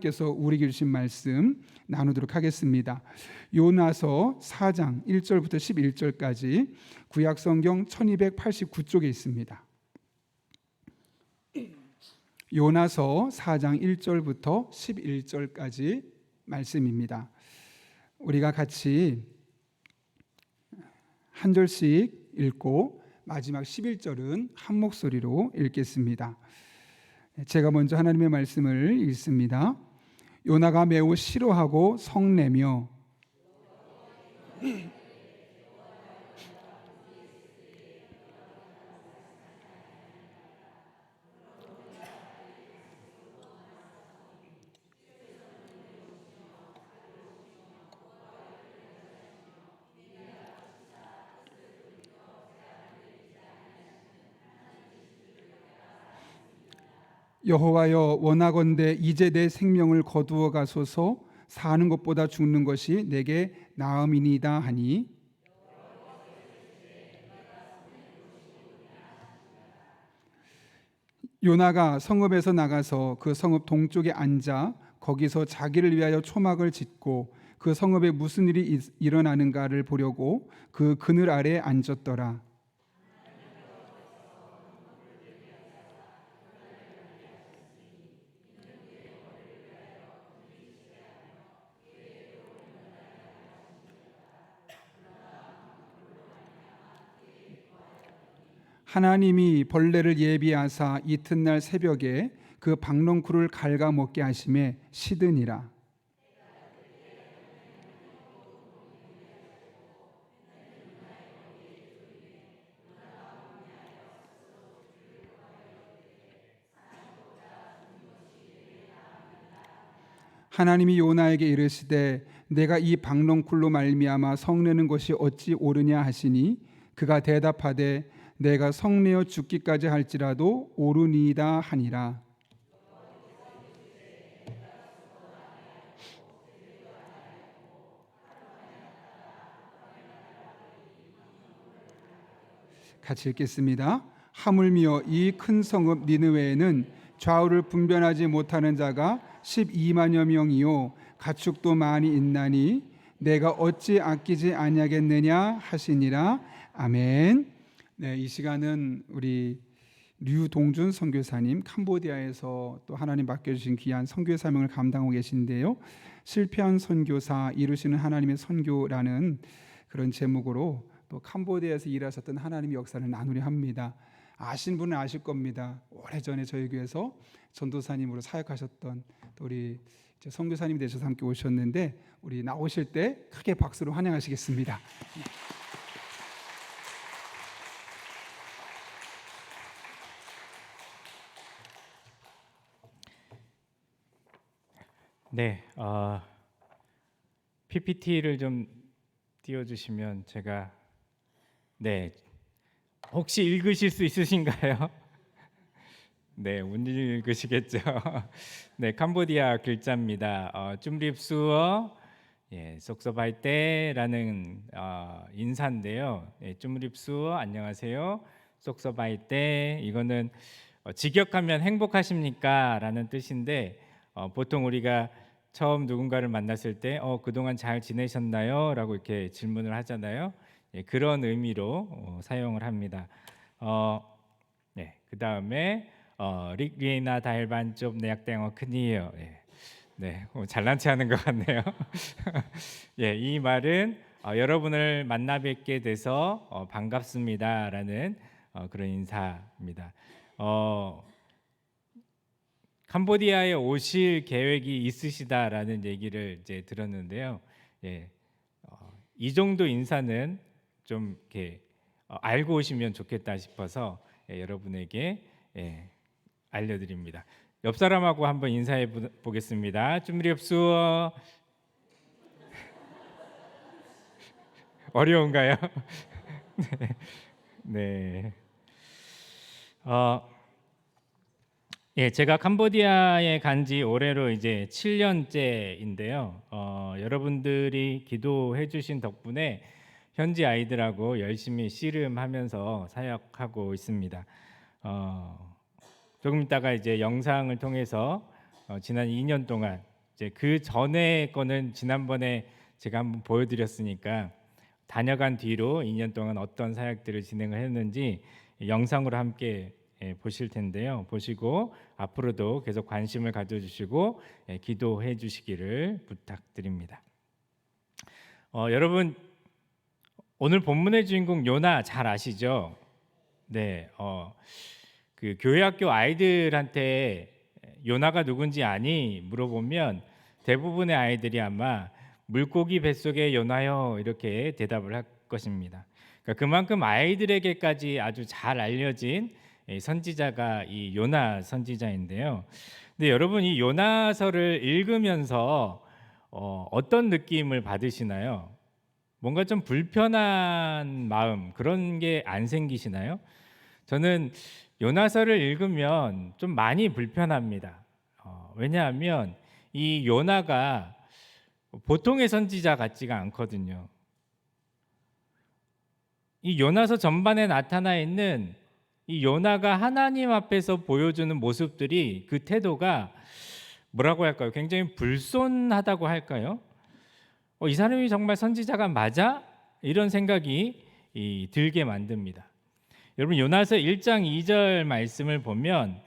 하나님께서 우리에게 주신 말씀 나누도록 하겠습니다. 요나서 4장 1절부터 11절까지 구약성경 1289쪽에 있습니다. 요나서 4장 1절부터 11절까지 말씀입니다. 우리가 같이 한 절씩 읽고 마지막 11절은 한 목소리로 읽겠습니다. 제가 먼저 하나님의 말씀을 읽습니다. 요나가 매우 싫어하고 성내며 여호와여, 원하건대 이제 내 생명을 거두어 가소서. 사는 것보다 죽는 것이 내게 나음이니이다 하니, 요나가 성읍에서 나가서 그 성읍 동쪽에 앉아 거기서 자기를 위하여 초막을 짓고 그 성읍에 무슨 일이 일어나는가를 보려고 그 그늘 아래에 앉았더라. 하나님이 벌레를 예비하사 이튿날 새벽에 그 박농쿨을 갉아먹게 하심에 시드니라. 하나님이 요나에게 이르시되 내가 이 박농쿨로 말미암아 성내는 것이 어찌 옳으냐 하시니, 그가 대답하되 내가 성내어 죽기까지 할지라도 옳으니이다 하니라. 같이 읽겠습니다. 하물며 이 큰 성읍 니느웨에는 좌우를 분별하지 못하는 자가 12만여 명이요 가축도 많이 있나니 내가 어찌 아끼지 아니하겠느냐 하시니라. 아멘. 네, 이 시간은 우리 류동준 선교사님, 캄보디아에서 또 하나님 맡겨주신 귀한 선교 사명을 감당하고 계신데요, 실패한 선교사 이루시는 하나님의 선교라는 그런 제목으로 또 캄보디아에서 일하셨던 하나님의 역사를 나누려 합니다. 아신 분은 아실 겁니다. 오래전에 저희 교회에서 전도사님으로 사역하셨던 또 우리 선교사님이 되셔서 함께 오셨는데, 우리 나오실 때 크게 박수로 환영하시겠습니다. 네, PPT를 좀 띄워주시면 제가 혹시 읽으실 수 있으신가요? 네, 못 읽으시겠죠. 네, 캄보디아 글자입니다. 쭌립수어 쏙서바이떼라는 인사인데요. 쭌립수어 안녕하세요. 쏙서바이떼, 이거는 직역하면 행복하십니까? 라는 뜻인데, 보통 우리가 처음 누군가를 만났을 때 그동안 잘 지내셨나요? 라고 이렇게 질문을 하잖아요. 그런 의미로 사용을 합니다. 그 다음에 릭리에나 다일반쪽 내약땡어 크니에요. 잘난 체하는 것 같네요. 이 말은 여러분을 만나 뵙게 돼서 반갑습니다라는 그런 인사입니다. 캄보디아에 오실 계획이 있으시다라는 얘기를 이제 들었는데요. 이 정도 인사는 좀 이렇게 알고 오시면 좋겠다 싶어서 여러분에게 알려드립니다. 옆 사람하고 한번 인사해 보겠습니다. 쭌리업수어. 어려운가요? 네. 제가 캄보디아에 간지 올해로 이제 7년째인데요. 여러분들이 기도해 주신 덕분에 현지 아이들하고 열심히 씨름하면서 사역하고 있습니다. 조금 있다가 이제 영상을 통해서 지난 2년 동안 이제 그 전에 거는 지난번에 제가 한번 보여드렸으니까 다녀간 뒤로 2년 동안 어떤 사역들을 진행을 했는지 영상으로 함께 보실 텐데요. 보시고 앞으로도 계속 관심을 가져주시고 기도해 주시기를 부탁드립니다. 여러분 오늘 본문의 주인공 요나 잘 아시죠? 네, 그 교회학교 아이들한테 요나가 누군지 아니 물어보면 대부분의 아이들이 아마 물고기 뱃속의 요나요 이렇게 대답을 할 것입니다. 그러니까 그만큼 아이들에게까지 아주 잘 알려진 선지자가 이 요나 선지자인데요. 근데 여러분 이 요나서를 읽으면서 어떤 느낌을 받으시나요? 뭔가 좀 불편한 마음 그런 게 안 생기시나요? 저는 요나서를 읽으면 좀 많이 불편합니다. 왜냐하면 이 요나가 보통의 선지자 같지가 않거든요. 이 요나서 전반에 나타나 있는 이 요나가 하나님 앞에서 보여주는 모습들이 그 태도가 뭐라고 할까요? 굉장히 불손하다고 할까요? 이 사람이 정말 선지자가 맞아? 이런 생각이 들게 만듭니다. 여러분 요나서 1장 2절 말씀을 보면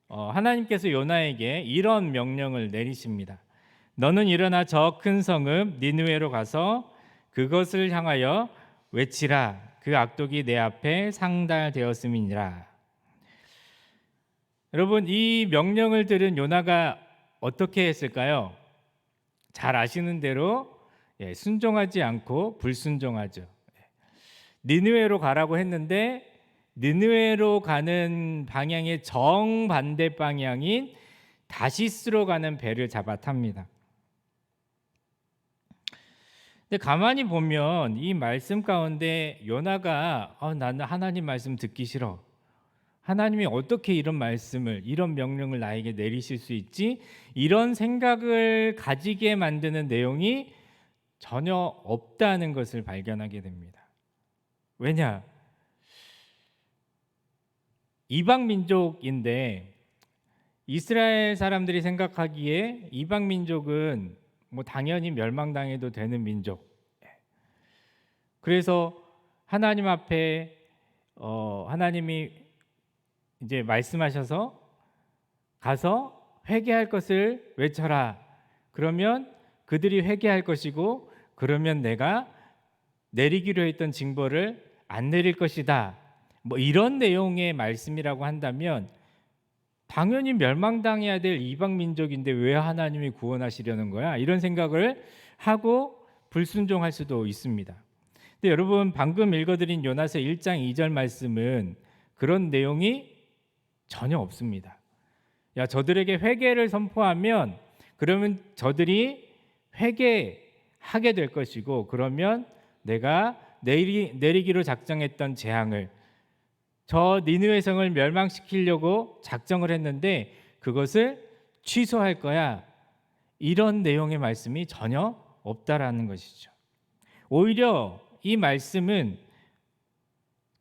하나님께서 요나에게 이런 명령을 내리십니다. 너는 일어나 저 큰 성읍 니느웨로 가서 그것을 향하여 외치라. 그 악독이 내 앞에 상달되었음이니라. 여러분 이 명령을 들은 요나가 어떻게 했을까요? 잘 아시는 대로 순종하지 않고 불순종하죠. 니느웨로 가라고 했는데 니느웨로 가는 방향의 정반대 방향인 다시스로 가는 배를 잡아 탑니다. 근데 가만히 보면 이 말씀 가운데 요나가 나는 하나님 말씀 듣기 싫어. 하나님이 어떻게 이런 말씀을 이런 명령을 나에게 내리실 수 있지? 이런 생각을 가지게 만드는 내용이 전혀 없다는 것을 발견하게 됩니다. 왜냐? 이방 민족인데 이스라엘 사람들이 생각하기에 이방 민족은 뭐 당연히 멸망당해도 되는 민족. 그래서 하나님 앞에 하나님이 이제 말씀하셔서 가서 회개할 것을 외쳐라. 그러면 그들이 회개할 것이고 그러면 내가 내리기로 했던 징벌을 안 내릴 것이다. 뭐 이런 내용의 말씀이라고 한다면 당연히 멸망당해야 될 이방 민족인데 왜 하나님이 구원하시려는 거야? 이런 생각을 하고 불순종할 수도 있습니다. 근데 여러분 방금 읽어드린 요나서 1장 2절 말씀은 그런 내용이 전혀 없습니다. 야 저들에게 회개를 선포하면 그러면 저들이 회개하게 될 것이고 그러면 내가 내리기로 작정했던 재앙을 저 니느웨 성을 멸망시키려고 작정을 했는데 그것을 취소할 거야. 이런 내용의 말씀이 전혀 없다라는 것이죠. 오히려 이 말씀은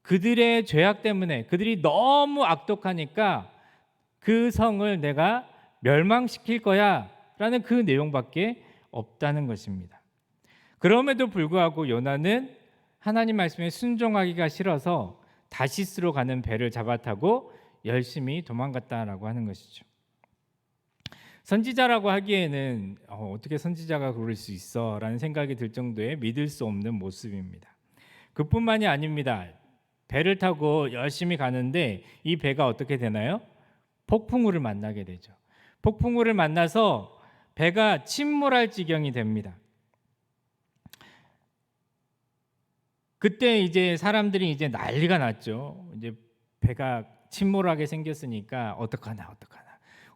그들의 죄악 때문에 그들이 너무 악독하니까 그 성을 내가 멸망시킬 거야 라는 그 내용밖에 없다는 것입니다. 그럼에도 불구하고 요나는 하나님 말씀에 순종하기가 싫어서 다시스로 가는 배를 잡아타고 열심히 도망갔다라고 하는 것이죠. 선지자라고 하기에는 어떻게 선지자가 그럴 수 있어 라는 생각이 들 정도의 믿을 수 없는 모습입니다. 그뿐만이 아닙니다. 배를 타고 열심히 가는데 이 배가 어떻게 되나요? 폭풍우를 만나게 되죠. 폭풍우를 만나서 배가 침몰할 지경이 됩니다. 그때 이제 사람들이 이제 난리가 났죠. 이제 배가 침몰하게 생겼으니까 어떡하나.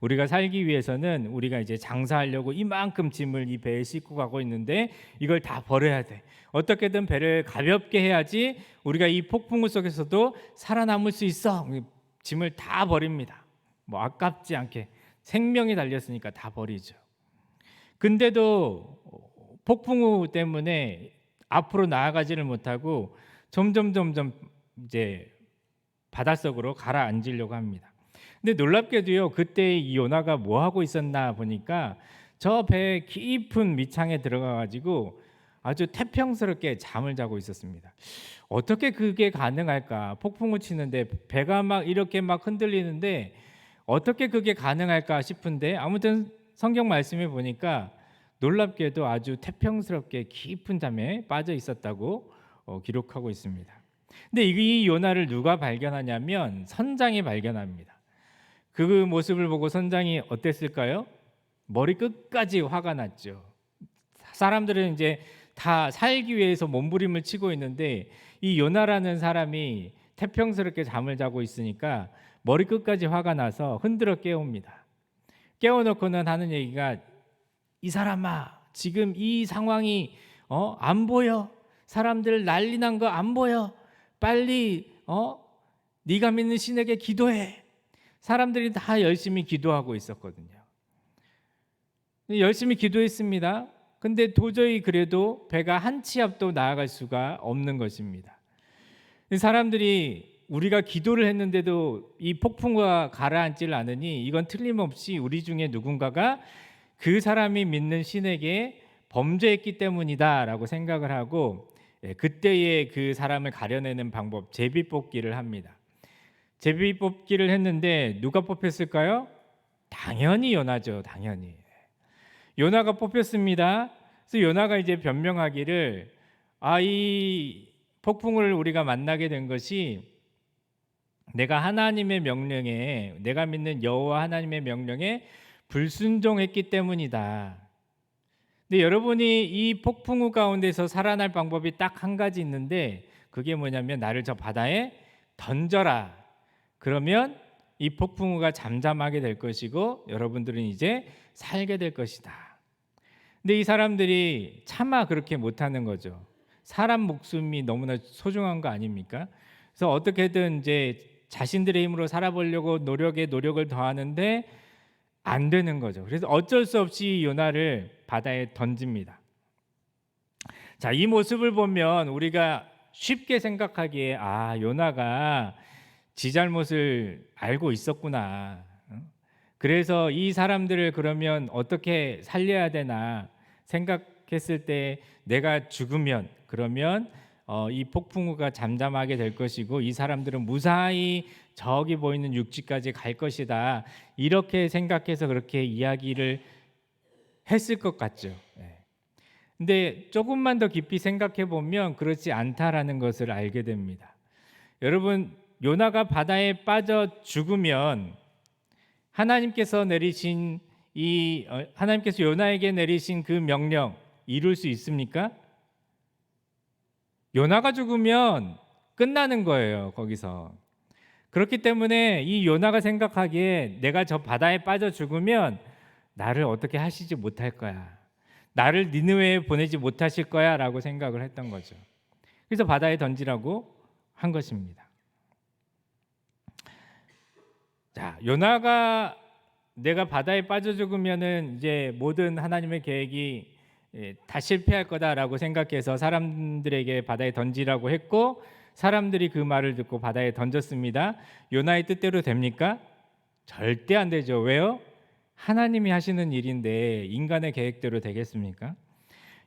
우리가 살기 위해서는 우리가 이제 장사하려고 이만큼 짐을 이 배에 싣고 가고 있는데 이걸 다 버려야 돼. 어떻게든 배를 가볍게 해야지 우리가 이 폭풍우 속에서도 살아남을 수 있어. 짐을 다 버립니다. 뭐 아깝지 않게 생명이 달렸으니까 다 버리죠. 근데도 폭풍우 때문에 앞으로 나아가지를 못하고 점점 이제 바닷속으로 가라앉으려고 합니다. 근데 놀랍게도요. 그때 이 요나가 뭐 하고 있었나 보니까 저 배 깊은 밑창에 들어가 가지고 아주 태평스럽게 잠을 자고 있었습니다. 어떻게 그게 가능할까? 폭풍우 치는데 배가 막 이렇게 막 흔들리는데 어떻게 그게 가능할까 싶은데, 아무튼 성경 말씀에 보니까 놀랍게도 아주 태평스럽게 깊은 잠에 빠져 있었다고 기록하고 있습니다. 근데 이 요나를 누가 발견하냐면 선장이 발견합니다. 그 모습을 보고 선장이 어땠을까요? 머리 끝까지 화가 났죠. 사람들은 이제 다 살기 위해서 몸부림을 치고 있는데 이 요나라는 사람이 태평스럽게 잠을 자고 있으니까 머리 끝까지 화가 나서 흔들어 깨웁니다. 깨워놓고는 하는 얘기가, 이 사람아, 지금 이 상황이 안 보여? 사람들 난리 난 거 안 보여? 빨리 네가 믿는 신에게 기도해. 사람들이 다 열심히 기도하고 있었거든요. 열심히 기도했습니다. 근데 도저히 그래도 배가 한 치 앞도 나아갈 수가 없는 것입니다. 사람들이 우리가 기도를 했는데도 이 폭풍과 가라앉질 않으니 이건 틀림없이 우리 중에 누군가가 그 사람이 믿는 신에게 범죄했기 때문이다라고 생각을 하고, 그때의 그 사람을 가려내는 방법, 제비뽑기를 합니다. 제비뽑기를 했는데 누가 뽑혔을까요? 당연히 요나죠. 당연히 요나가 뽑혔습니다. 그래서 요나가 이제 변명하기를, 이 폭풍을 우리가 만나게 된 것이 내가 하나님의 명령에, 내가 믿는 여호와 하나님의 명령에 불순종했기 때문이다. 근데 여러분이 이 폭풍우 가운데서 살아날 방법이 딱 한 가지 있는데, 그게 뭐냐면 나를 저 바다에 던져라. 그러면 이 폭풍우가 잠잠하게 될 것이고 여러분들은 이제 살게 될 것이다. 근데 이 사람들이 차마 그렇게 못하는 거죠. 사람 목숨이 너무나 소중한 거 아닙니까? 그래서 어떻게든 이제 자신들의 힘으로 살아보려고 노력을 더하는데 안 되는 거죠. 그래서 어쩔 수 없이 요나를 바다에 던집니다. 자, 이 모습을 보면 우리가 쉽게 생각하기에 요나가 지 잘못을 알고 있었구나. 그래서 이 사람들을 그러면 어떻게 살려야 되나 생각했을 때, 내가 죽으면 그러면 이 폭풍우가 잠잠하게 될 것이고 이 사람들은 무사히 저기 보이는 육지까지 갈 것이다. 이렇게 생각해서 그렇게 이야기를 했을 것 같죠. 근데 조금만 더 깊이 생각해 보면 그렇지 않다라는 것을 알게 됩니다. 여러분, 요나가 바다에 빠져 죽으면 하나님께서 요나에게 내리신 그 명령 이룰 수 있습니까? 요나가 죽으면 끝나는 거예요, 거기서. 그렇기 때문에 이 요나가 생각하기에 내가 저 바다에 빠져 죽으면 나를 어떻게 하시지 못할 거야. 나를 니느웨에 보내지 못하실 거야 라고 생각을 했던 거죠. 그래서 바다에 던지라고 한 것입니다. 자, 요나가 내가 바다에 빠져 죽으면은 이제 모든 하나님의 계획이 다 실패할 거다라고 생각해서 사람들에게 바다에 던지라고 했고, 사람들이 그 말을 듣고 바다에 던졌습니다. 요나의 뜻대로 됩니까? 절대 안 되죠. 왜요? 하나님이 하시는 일인데 인간의 계획대로 되겠습니까?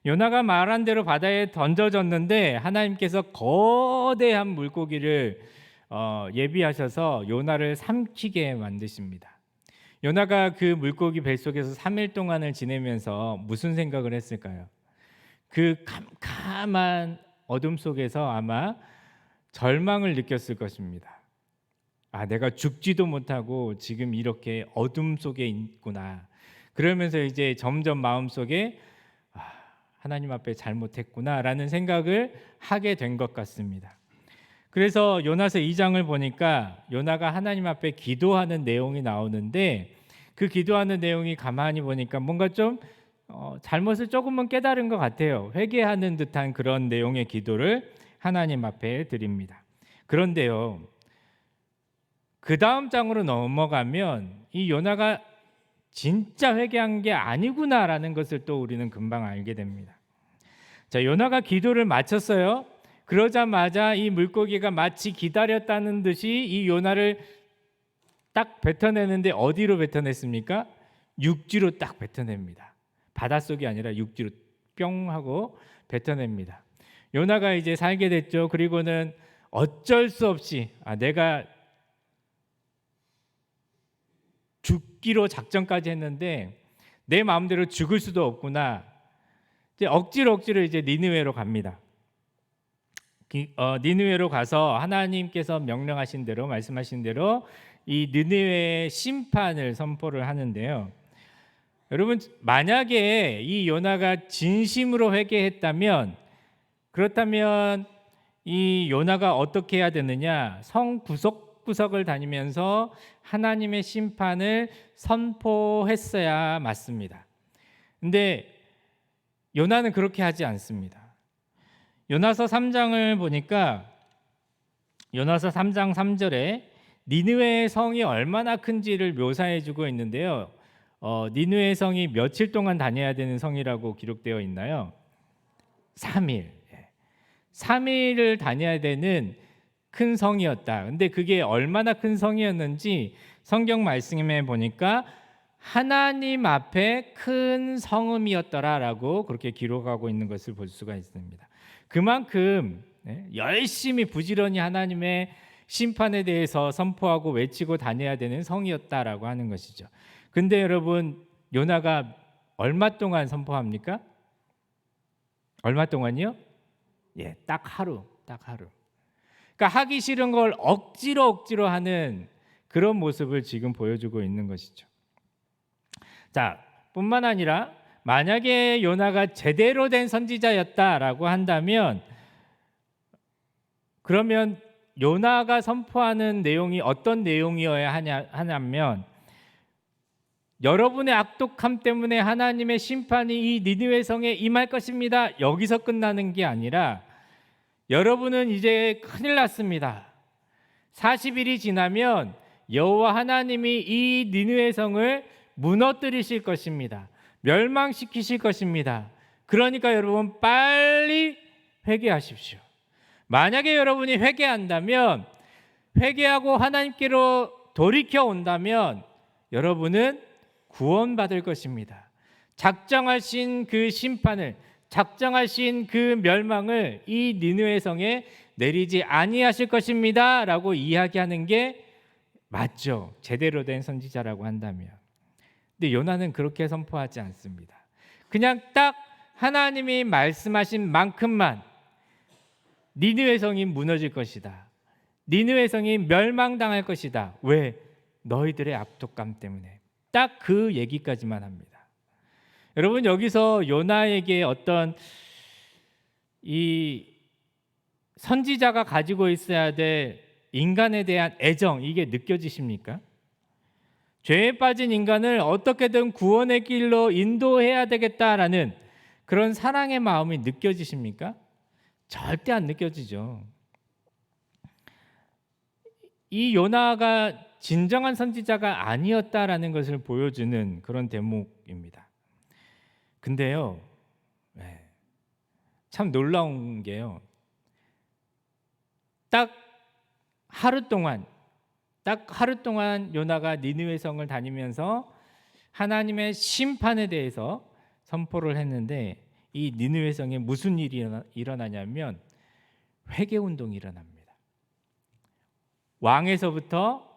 요나가 말한 대로 바다에 던져졌는데 하나님께서 거대한 물고기를 예비하셔서 요나를 삼키게 만드십니다. 요나가 그 물고기 뱃속에서 3일 동안을 지내면서 무슨 생각을 했을까요? 그 캄캄한 어둠 속에서 아마 절망을 느꼈을 것입니다. 내가 죽지도 못하고 지금 이렇게 어둠 속에 있구나. 그러면서 이제 점점 마음속에 하나님 앞에 잘못했구나라는 생각을 하게 된 것 같습니다. 그래서 요나서 2장을 보니까 요나가 하나님 앞에 기도하는 내용이 나오는데, 그 기도하는 내용이 가만히 보니까 뭔가 좀 잘못을 조금은 깨달은 것 같아요. 회개하는 듯한 그런 내용의 기도를 하나님 앞에 드립니다. 그런데요, 그 다음 장으로 넘어가면 이 요나가 진짜 회개한 게 아니구나라는 것을 또 우리는 금방 알게 됩니다. 자, 요나가 기도를 마쳤어요. 그러자마자 이 물고기가 마치 기다렸다는 듯이 이 요나를 딱 뱉어내는데 어디로 뱉어냈습니까? 육지로 딱 뱉어냅니다. 바닷속이 아니라 육지로 뿅 하고 뱉어냅니다. 요나가 이제 살게 됐죠. 그리고는 어쩔 수 없이 내가 죽기로 작정까지 했는데 내 마음대로 죽을 수도 없구나. 이제 억지로 이제 니느웨로 갑니다. 니느웨로 가서 하나님께서 명령하신 대로 말씀하신 대로 이 니느웨의 심판을 선포를 하는데요. 여러분, 만약에 이 요나가 진심으로 회개했다면, 그렇다면 이 요나가 어떻게 해야 되느냐? 성 구석구석을 다니면서 하나님의 심판을 선포했어야 맞습니다. 근데 요나는 그렇게 하지 않습니다. 요나서 3장을 보니까 요나서 3장 3절에 니느웨의 성이 얼마나 큰지를 묘사해 주고 있는데요. 니느웨 성이 며칠 동안 다녀야 되는 성이라고 기록되어 있나요? 3일. 3일을 다녀야 되는 큰 성이었다. 근데 그게 얼마나 큰 성이었는지 성경 말씀에 보니까 하나님 앞에 큰 성읍이었더라라고 그렇게 기록하고 있는 것을 볼 수가 있습니다. 그만큼 열심히 부지런히 하나님의 심판에 대해서 선포하고 외치고 다녀야 되는 성이었다라고 하는 것이죠. 근데 여러분, 요나가 얼마 동안 선포합니까? 얼마 동안이요? 딱 하루. 그러니까 하기 싫은 걸 억지로 하는 그런 모습을 지금 보여주고 있는 것이죠. 자, 뿐만 아니라 만약에 요나가 제대로 된 선지자였다라고 한다면, 그러면 요나가 선포하는 내용이 어떤 내용이어야 하냐면, 여러분의 악독함 때문에 하나님의 심판이 이 니느웨 성에 임할 것입니다. 여기서 끝나는 게 아니라, 여러분은 이제 큰일 났습니다. 40일이 지나면 여호와 하나님이 이 니느웨 성을 무너뜨리실 것입니다. 멸망시키실 것입니다. 그러니까 여러분 빨리 회개하십시오. 만약에 여러분이 회개한다면, 회개하고 하나님께로 돌이켜 온다면 여러분은 구원받을 것입니다. 작정하신 그 심판을, 작정하신 그 멸망을 이 니느웨 성에 내리지 아니하실 것입니다 라고 이야기하는 게 맞죠. 제대로 된 선지자라고 한다면. 근데 요나는 그렇게 선포하지 않습니다. 그냥 딱 하나님이 말씀하신 만큼만 니느웨 성이 무너질 것이다. 니느웨 성이 멸망당할 것이다. 왜? 너희들의 악독감 때문에. 딱 그 얘기까지만 합니다. 여러분, 여기서 요나에게 어떤 이 선지자가 가지고 있어야 될 인간에 대한 애정, 이게 느껴지십니까? 죄에 빠진 인간을 어떻게든 구원의 길로 인도해야 되겠다라는 그런 사랑의 마음이 느껴지십니까? 절대 안 느껴지죠. 이 요나가 진정한 선지자가 아니었다라는 것을 보여주는 그런 대목입니다. 근데요, 참 놀라운 게요, 딱 하루 동안 요나가 니느웨 성을 다니면서 하나님의 심판에 대해서 선포를 했는데, 이 니느웨 성에 무슨 일이 일어나냐면 회개 운동이 일어납니다. 왕에서부터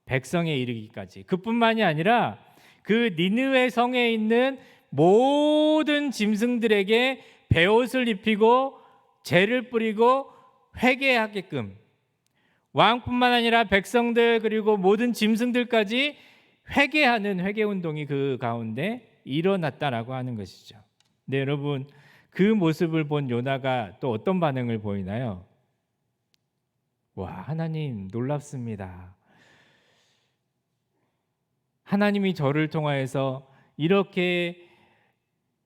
백성에 이르기까지. 그뿐만이 아니라 그 니느웨 성에 있는 모든 짐승들에게 베옷을 입히고 재를 뿌리고 회개하게끔, 왕뿐만 아니라 백성들 그리고 모든 짐승들까지 회개하는 회개 운동이 그 가운데 일어났다라고 하는 것이죠. 네, 여러분, 그 모습을 본 요나가 또 어떤 반응을 보이나요? 와, 하나님 놀랍습니다. 하나님이 저를 통하여서 이렇게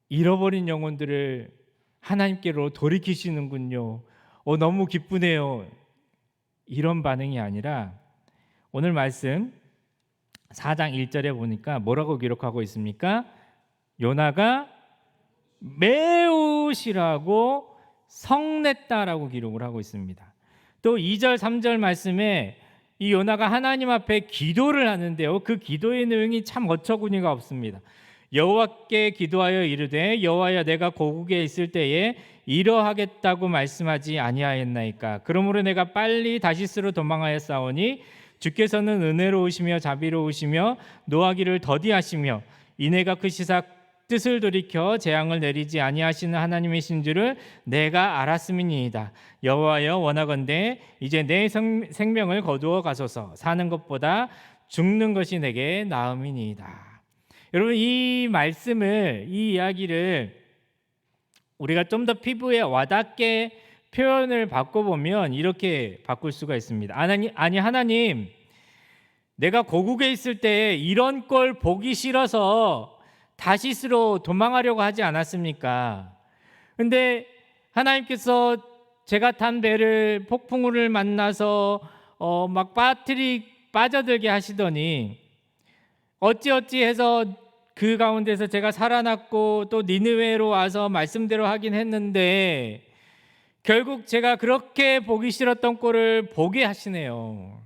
잃어버린 영혼들을 하나님께로 돌이키시는군요. 너무 기쁘네요. 이런 반응이 아니라 오늘 말씀 4장 1절에 보니까 뭐라고 기록하고 있습니까? 요나가 매우 싫어하고 성냈다라고 기록을 하고 있습니다. 또 2절 3절 말씀에 이 요나가 하나님 앞에 기도를 하는데요, 그 기도의 내용이 참 어처구니가 없습니다. 여호와께 기도하여 이르되 여호와여 내가 고국에 있을 때에 이러하겠다고 말씀하지 아니하였나이까. 그러므로 내가 빨리 다시스로 도망하였사오니 주께서는 은혜로우시며 자비로우시며 노하기를 더디하시며 이내가 크시사 뜻을 돌이켜 재앙을 내리지 아니하시는 하나님이신 줄을 내가 알았음이니이다. 여호와여 원하건대 이제 내 생명을 거두어 가소서. 사는 것보다 죽는 것이 내게 나음이니이다. 여러분, 이 말씀을, 이 이야기를 우리가 좀 더 피부에 와닿게 표현을 바꿔보면 이렇게 바꿀 수가 있습니다. 하나님, 내가 고국에 있을 때 이런 걸 보기 싫어서 다시스로 도망하려고 하지 않았습니까? 근데 하나님께서 제가 탄 배를 폭풍우를 만나서 막 빠져들게 하시더니 어찌어찌해서 그 가운데서 제가 살아났고 또 니느웨로 와서 말씀대로 하긴 했는데 결국 제가 그렇게 보기 싫었던 꼴을 보게 하시네요.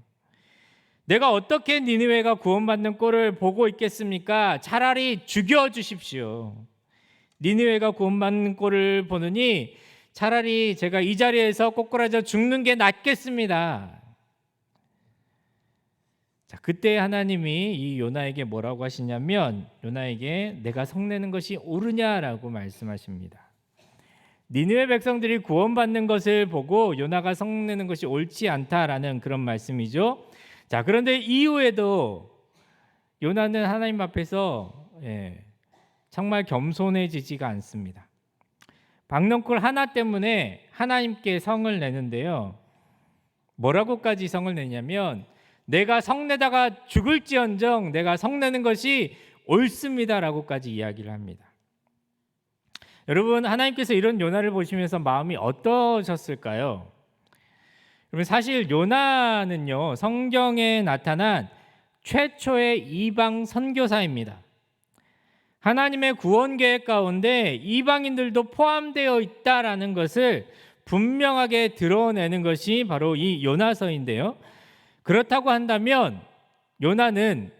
내가 어떻게 니느웨가 구원받는 꼴을 보고 있겠습니까? 차라리 죽여주십시오. 니느웨가 구원받는 꼴을 보느니 차라리 제가 이 자리에서 꼬꾸라져 죽는 게 낫겠습니다. 자, 그때 하나님이 이 요나에게 뭐라고 하시냐면 요나에게 내가 성내는 것이 옳으냐라고 말씀하십니다. 니느웨 백성들이 구원받는 것을 보고 요나가 성내는 것이 옳지 않다라는 그런 말씀이죠. 자, 그런데 이후에도 요나는 하나님 앞에서 정말 겸손해지지가 않습니다. 박넝쿨 하나 때문에 하나님께 성을 내는데요. 뭐라고까지 성을 내냐면 내가 성내다가 죽을지언정 내가 성내는 것이 옳습니다라고까지 이야기를 합니다. 여러분, 하나님께서 이런 요나를 보시면서 마음이 어떠셨을까요? 여러분, 사실 요나는요 성경에 나타난 최초의 이방 선교사입니다. 하나님의 구원 계획 가운데 이방인들도 포함되어 있다라는 것을 분명하게 드러내는 것이 바로 이 요나서인데요. 그렇다고 한다면 요나는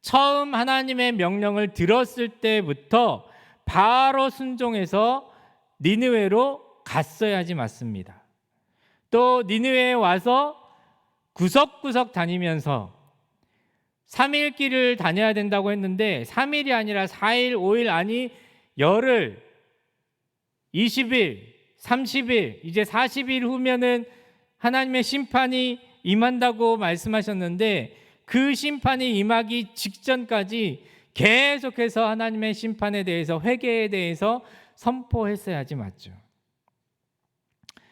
처음 하나님의 명령을 들었을 때부터 바로 순종해서 니느웨로 갔어야지 맞습니다. 또 니느웨에 와서 구석구석 다니면서 3일 길을 다녀야 된다고 했는데 3일이 아니라 4일, 5일 아니 열흘, 20일, 30일, 이제 40일 후면은 하나님의 심판이 임한다고 말씀하셨는데 그 심판이 임하기 직전까지 계속해서 하나님의 심판에 대해서, 회개에 대해서 선포했어야지 맞죠.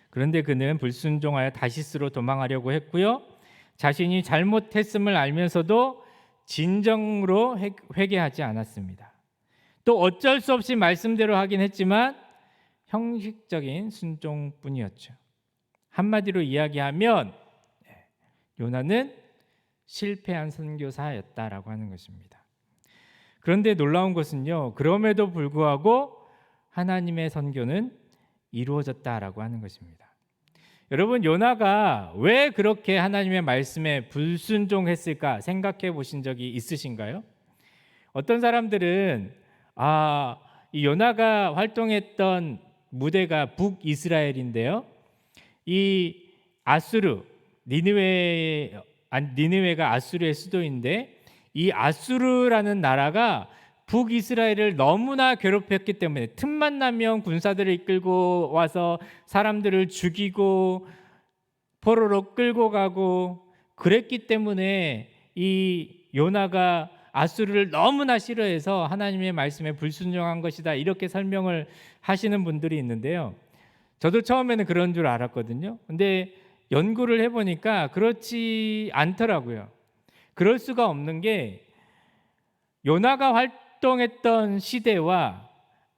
그런데 그는 불순종하여 다시스로 도망하려고 했고요. 자신이 잘못했음을 알면서도 진정으로 회개하지 않았습니다. 또 어쩔 수 없이 말씀대로 하긴 했지만 형식적인 순종뿐이었죠. 한마디로 이야기하면 요나는 실패한 선교사였다라고 하는 것입니다. 그런데 놀라운 것은요, 그럼에도 불구하고 하나님의 선교는 이루어졌다라고 하는 것입니다. 여러분, 요나가 왜 그렇게 하나님의 말씀에 불순종했을까 생각해 보신 적이 있으신가요? 어떤 사람들은 이 요나가 활동했던 무대가 북이스라엘인데요. 이 아수르, 니느웨가 아수르의 수도인데 이 아수르라는 나라가 북이스라엘을 너무나 괴롭혔기 때문에 틈만 나면 군사들을 이끌고 와서 사람들을 죽이고 포로로 끌고 가고 그랬기 때문에 이 요나가 아수르를 너무나 싫어해서 하나님의 말씀에 불순종한 것이다, 이렇게 설명을 하시는 분들이 있는데요. 저도 처음에는 그런 줄 알았거든요. 근데 연구를 해보니까 그렇지 않더라고요. 그럴 수가 없는 게 요나가 활동했던 시대와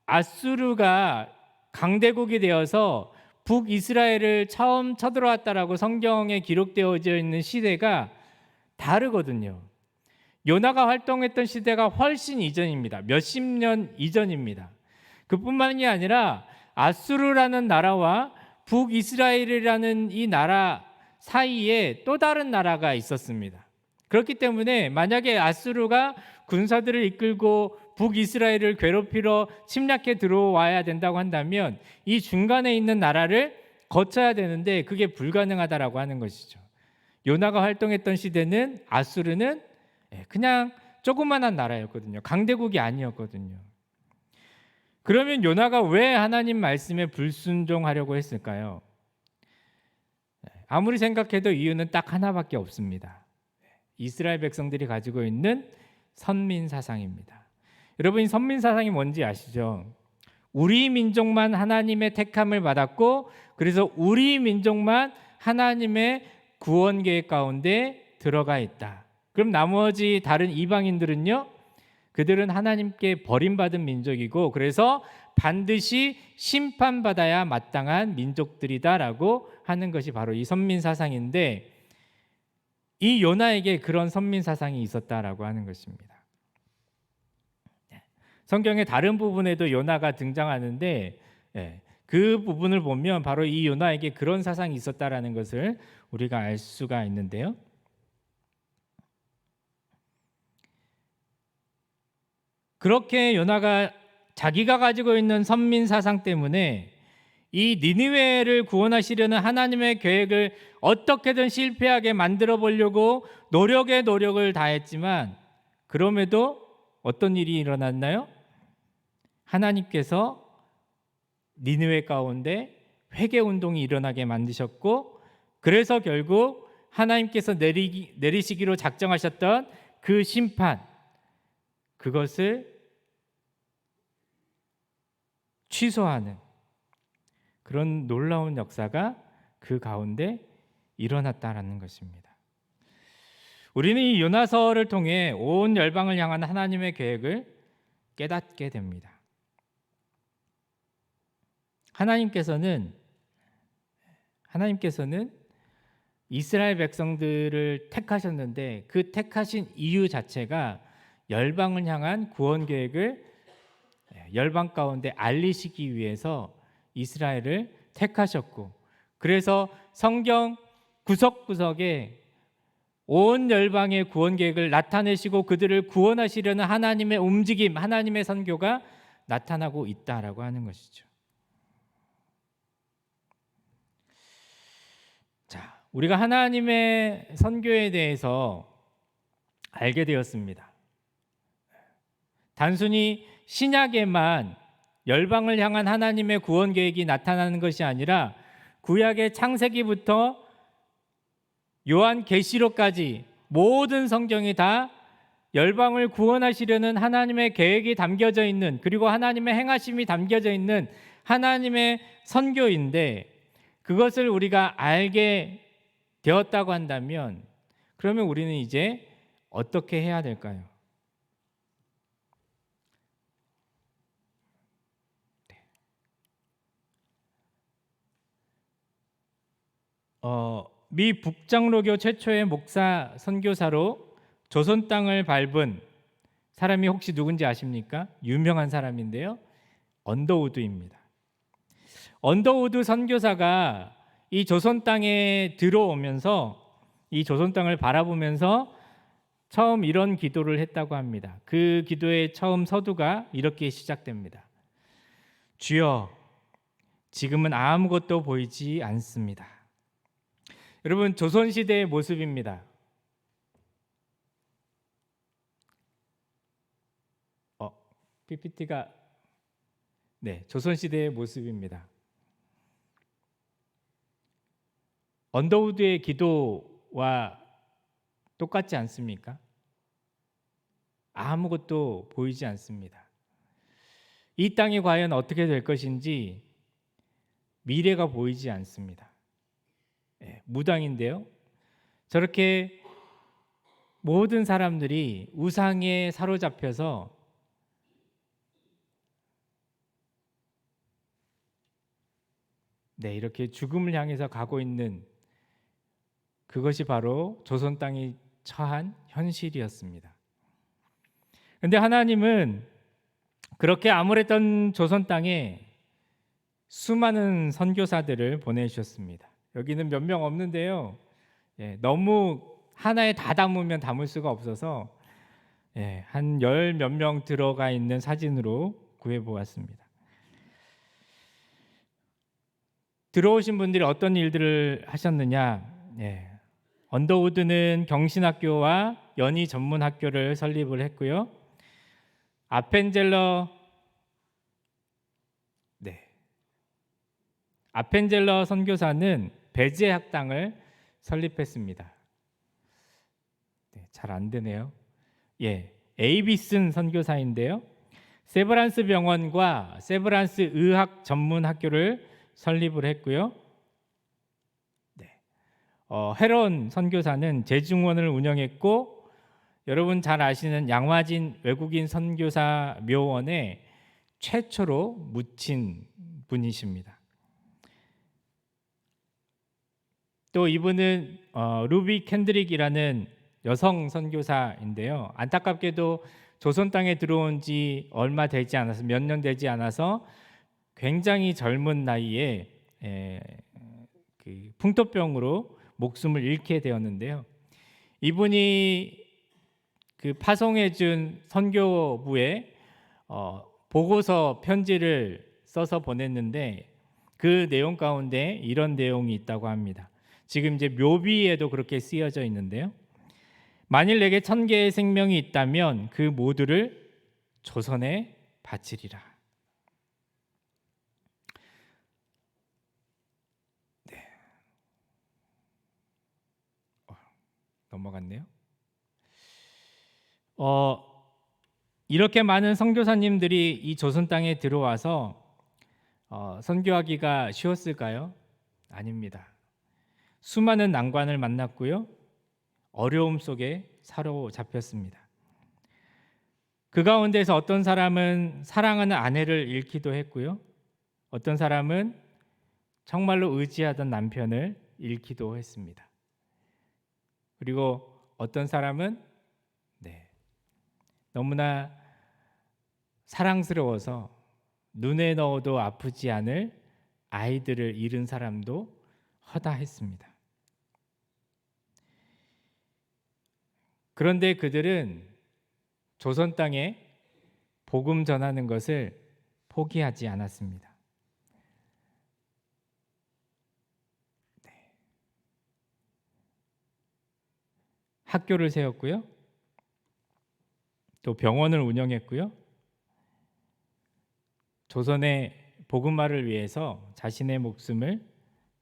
아수르가 강대국이 되어서 북이스라엘을 처음 쳐들어왔다라고 성경에 기록되어져 있는 시대가 다르거든요. 요나가 활동했던 시대가 훨씬 이전입니다. 몇십 년 이전입니다. 그뿐만이 아니라 아수르라는 나라와 북이스라엘이라는 이 나라 사이에 또 다른 나라가 있었습니다. 그렇기 때문에 만약에 아수르가 군사들을 이끌고 북이스라엘을 괴롭히러 침략해 들어와야 된다고 한다면 이 중간에 있는 나라를 거쳐야 되는데 그게 불가능하다라고 하는 것이죠. 요나가 활동했던 시대는 아수르는 그냥 조그만한 나라였거든요. 강대국이 아니었거든요. 그러면 요나가 왜 하나님 말씀에 불순종하려고 했을까요? 아무리 생각해도 이유는 딱 하나밖에 없습니다. 이스라엘 백성들이 가지고 있는 선민 사상입니다. 여러분, 이 선민 사상이 뭔지 아시죠? 우리 민족만 하나님의 택함을 받았고, 그래서 우리 민족만 하나님의 구원 계획 가운데 들어가 있다. 그럼 나머지 다른 이방인들은요? 그들은 하나님께 버림받은 민족이고, 그래서 반드시 심판받아야 마땅한 민족들이다라고 하는 것이 바로 이 선민 사상인데, 이 요나에게 그런 선민 사상이 있었다라고 하는 것입니다. 성경의 다른 부분에도 요나가 등장하는데 그 부분을 보면 바로 이 요나에게 그런 사상이 있었다라는 것을 우리가 알 수가 있는데요. 그렇게 요나가 자기가 가지고 있는 선민 사상 때문에 이 니느웨를 구원하시려는 하나님의 계획을 어떻게든 실패하게 만들어 보려고 노력에 노력을 다했지만, 그럼에도 어떤 일이 일어났나요? 하나님께서 니느웨 가운데 회개 운동이 일어나게 만드셨고, 그래서 결국 하나님께서 내리시기로 작정하셨던 그 심판, 그것을 취소하는 그런 놀라운 역사가 그 가운데 일어났다라는 것입니다. 우리는 이 요나서를 통해 온 열방을 향한 하나님의 계획을 깨닫게 됩니다. 하나님께서는 이스라엘 백성들을 택하셨는데 그 택하신 이유 자체가 열방을 향한 구원 계획을 열방 가운데 알리시기 위해서 이스라엘을 택하셨고, 그래서 성경 구석구석에 온 열방의 구원 계획을 나타내시고 그들을 구원하시려는 하나님의 움직임, 하나님의 선교가 나타나고 있다라고 하는 것이죠. 자, 우리가 하나님의 선교에 대해서 알게 되었습니다. 단순히 신약에만 열방을 향한 하나님의 구원 계획이 나타나는 것이 아니라 구약의 창세기부터 요한계시록까지 모든 성경이 다 열방을 구원하시려는 하나님의 계획이 담겨져 있는, 그리고 하나님의 행하심이 담겨져 있는 하나님의 선교인데, 그것을 우리가 알게 되었다고 한다면 그러면 우리는 이제 어떻게 해야 될까요? 미 북장로교 최초의 목사 선교사로 조선 땅을 밟은 사람이 혹시 누군지 아십니까? 유명한 사람인데요. 언더우드입니다. 언더우드 선교사가 이 조선 땅에 들어오면서 이 조선 땅을 바라보면서 처음 이런 기도를 했다고 합니다. 그 기도의 처음 서두가 이렇게 시작됩니다. 주여, 지금은 아무것도 보이지 않습니다. 여러분, 조선시대의 모습입니다. PPT가 조선시대의 모습입니다. 언더우드의 기도와 똑같지 않습니까? 아무것도 보이지 않습니다. 이 땅이 과연 어떻게 될 것인지 미래가 보이지 않습니다. 무당인데요. 저렇게 모든 사람들이 우상에 사로잡혀서 이렇게 죽음을 향해서 가고 있는, 그것이 바로 조선 땅이 처한 현실이었습니다. 그런데 하나님은 그렇게 암울했던 조선 땅에 수많은 선교사들을 보내주셨습니다. 여기는 몇 명 없는데요. 너무 하나에 다 담으면 담을 수가 없어서 예, 한 열 몇 명 들어가 있는 사진으로 구해 보았습니다. 들어오신 분들이 어떤 일들을 하셨느냐? 예. 언더우드는 경신학교와 연희 전문학교를 설립을 했고요. 아펜젤러 아펜젤러 선교사는 배제 학당을 설립했습니다. 잘 안 되네요. 예, 에이비슨 선교사인데요. 세브란스 병원과 세브란스 의학 전문 학교를 설립을 했고요. 헤론 선교사는 재중원을 운영했고, 여러분 잘 아시는 양화진 외국인 선교사 묘원에 최초로 묻힌 분이십니다. 또 이분은 루비 캔드릭이라는 여성 선교사인데요. 안타깝게도 조선 땅에 들어온 지 얼마 되지 않아서, 몇 년 되지 않아서 굉장히 젊은 나이에 그 풍토병으로 목숨을 잃게 되었는데요. 이분이 그 파송해준 선교부에 보고서 편지를 써서 보냈는데, 그 내용 가운데 이런 내용이 있다고 합니다. 지금 이제 묘비에도 그렇게 쓰여져 있는데요. 만일 내게 1000개의 생명이 있다면 그 모두를 조선에 바치리라. 넘어갔네요. 이렇게 많은 선교사님들이 이 조선 땅에 들어와서 선교하기가 쉬웠을까요? 아닙니다. 수많은 난관을 만났고요. 어려움 속에 사로잡혔습니다. 그 가운데서 어떤 사람은 사랑하는 아내를 잃기도 했고요. 어떤 사람은 정말로 의지하던 남편을 잃기도 했습니다. 그리고 어떤 사람은 너무나 사랑스러워서 눈에 넣어도 아프지 않을 아이들을 잃은 사람도 허다했습니다. 그런데 그들은 조선 땅에 복음 전하는 것을 포기하지 않았습니다. 학교를 세웠고요. 또 병원을 운영했고요. 조선의 복음화를 위해서 자신의 목숨을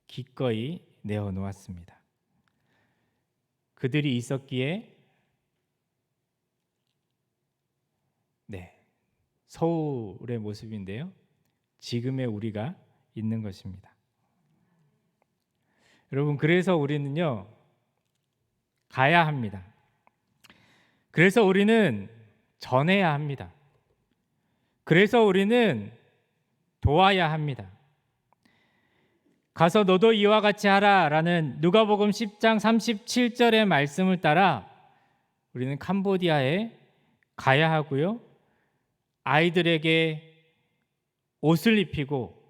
기꺼이 내어 놓았습니다. 그들이 있었기에 서울의 모습인데요. 지금의 우리가 있는 것입니다. 여러분, 그래서 우리는요, 가야 합니다. 그래서 우리는 전해야 합니다. 그래서 우리는 도와야 합니다. 가서 너도 이와 같이 하라라는 누가복음 10장 37절의 말씀을 따라 우리는 캄보디아에 가야 하고요. 아이들에게 옷을 입히고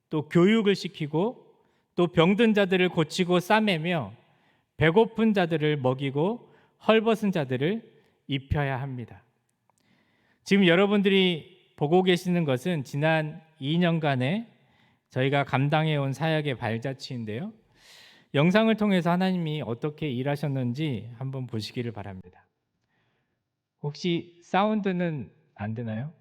또 교육을 시키고 또 병든 자들을 고치고 싸매며 배고픈 자들을 먹이고 헐벗은 자들을 입혀야 합니다. 지금 여러분들이 보고 계시는 것은 지난 2년간의 저희가 감당해온 사역의 발자취인데요. 영상을 통해서 하나님이 어떻게 일하셨는지 한번 보시기를 바랍니다. 혹시 사운드는 안 되나요?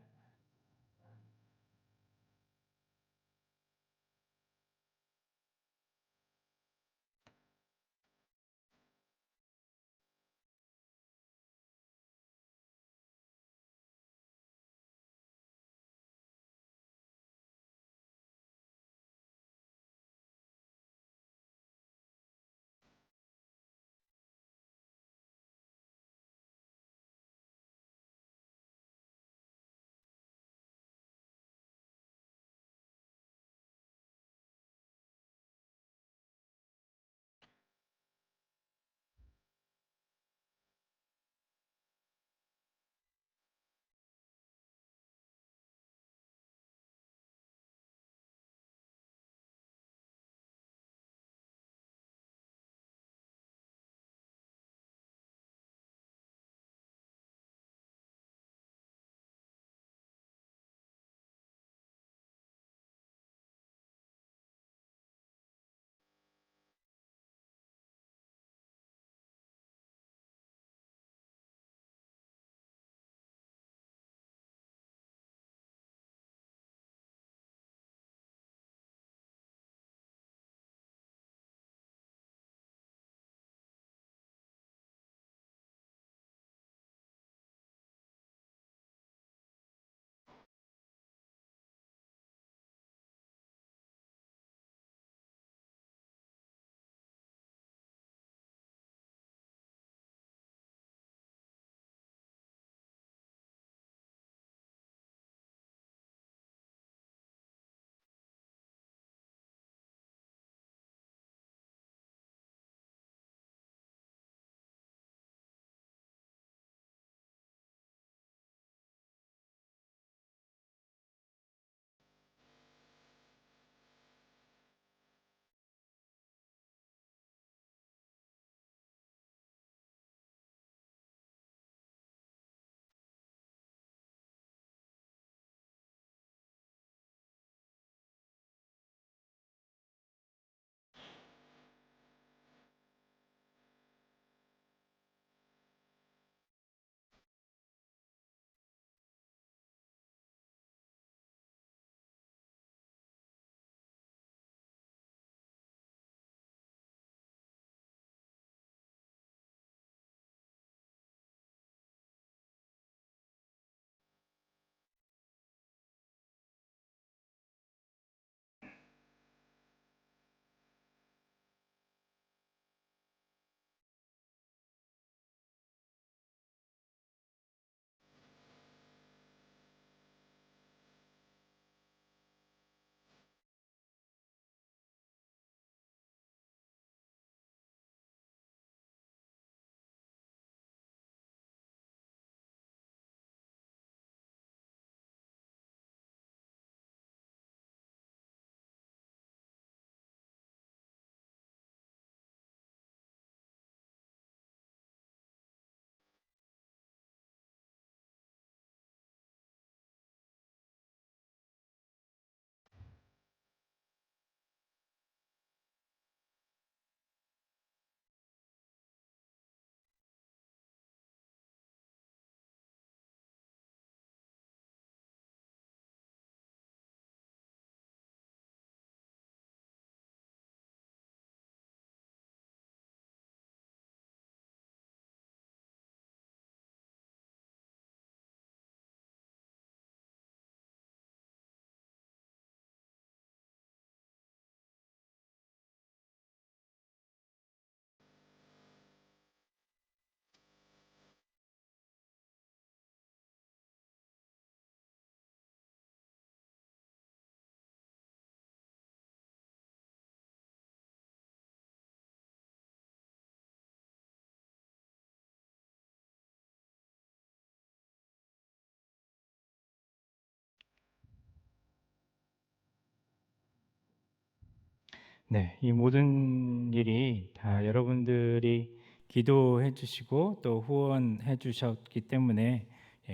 네, 이 모든 일이 다 여러분들이 기도해 주시고 또 후원해 주셨기 때문에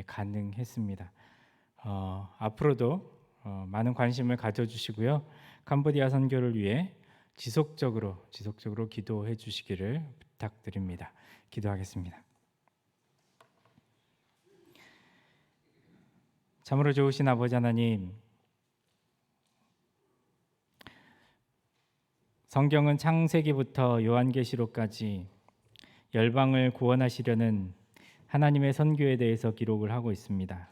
가능했습니다. 앞으로도 많은 관심을 가져주시고요. 캄보디아 선교를 위해 지속적으로 기도해 주시기를 부탁드립니다. 기도하겠습니다. 참으로 좋으신 아버지 하나님, 성경은 창세기부터 요한계시록까지 열방을 구원하시려는 하나님의 선교에 대해서 기록을 하고 있습니다.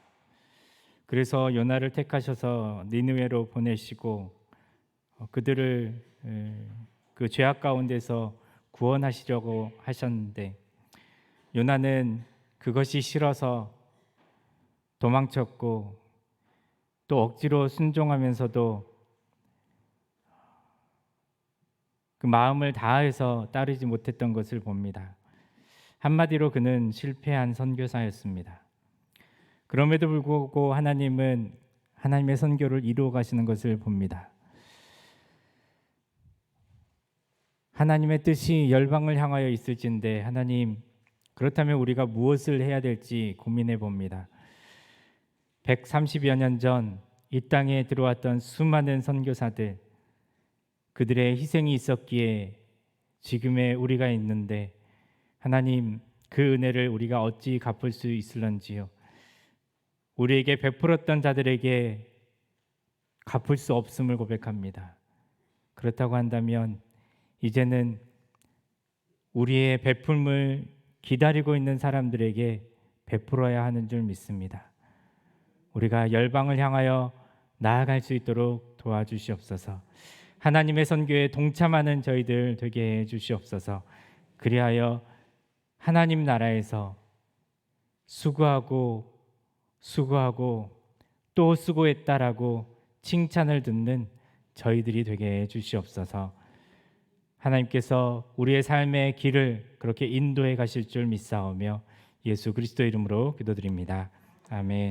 그래서 요나를 택하셔서 니느웨로 보내시고 그들을 그 죄악 가운데서 구원하시려고 하셨는데 요나는 그것이 싫어서 도망쳤고 또 억지로 순종하면서도 그 마음을 다해서 따르지 못했던 것을 봅니다. 한마디로 그는 실패한 선교사였습니다. 그럼에도 불구하고 하나님은 하나님의 선교를 이루어 가시는 것을 봅니다. 하나님의 뜻이 열방을 향하여 있을진데 하나님, 그렇다면 우리가 무엇을 해야 될지 고민해 봅니다. 130여 년 전 이 땅에 들어왔던 수많은 선교사들, 그들의 희생이 있었기에 지금의 우리가 있는데 하나님, 그 은혜를 우리가 어찌 갚을 수 있을런지요. 우리에게 베풀었던 자들에게 갚을 수 없음을 고백합니다. 그렇다고 한다면 이제는 우리의 베풀음을 기다리고 있는 사람들에게 베풀어야 하는 줄 믿습니다. 우리가 열방을 향하여 나아갈 수 있도록 도와주시옵소서. 하나님의 선교에 동참하는 저희들 되게 해 주시옵소서. 그리하여 하나님 나라에서 수고하고 또 수고했다라고 칭찬을 듣는 저희들이 되게 해 주시옵소서. 하나님께서 우리의 삶의 길을 그렇게 인도해 가실 줄 믿사오며 예수 그리스도 이름으로 기도드립니다. 아멘.